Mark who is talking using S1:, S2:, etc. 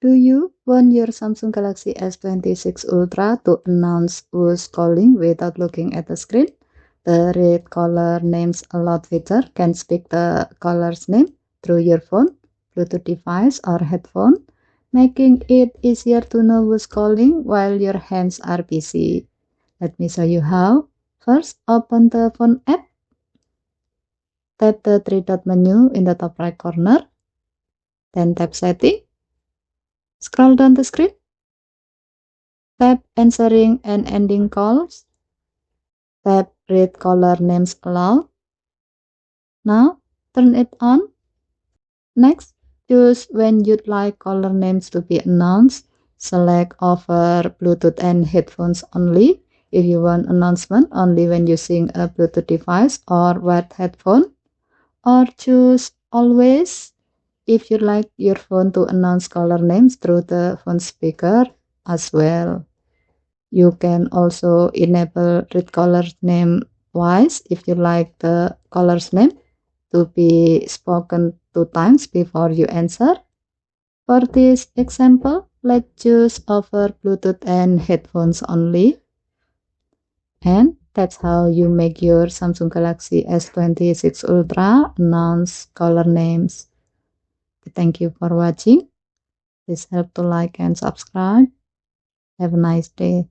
S1: Do you want your Samsung Galaxy S26 Ultra to announce who's calling without looking at the screen? The read caller names aloud feature can speak the caller's name through your phone, Bluetooth device, or headphone, making it easier to know who's calling while your hands are busy. Let me show you how. First, open the phone app. Tap the three-dot menu in the top right corner. Then tap Setting. Scroll down the screen. Tap Answering and Ending Calls. Tap Read Caller Names Aloud. Now, turn it on. Next, choose when you'd like caller names to be announced. Select over Bluetooth and headphones only if you want announcement only when using a Bluetooth device or wired headphone. Or choose Always if you like your phone to announce caller names through the phone speaker as well. You can also enable read caller's name twice if you like the caller's name to be spoken 2 times before you answer. For this example, let's choose over Bluetooth and headphones only. And that's how you make your Samsung Galaxy S26 Ultra announce caller names. Thank you for watching. Please help to like and subscribe. Have a nice day.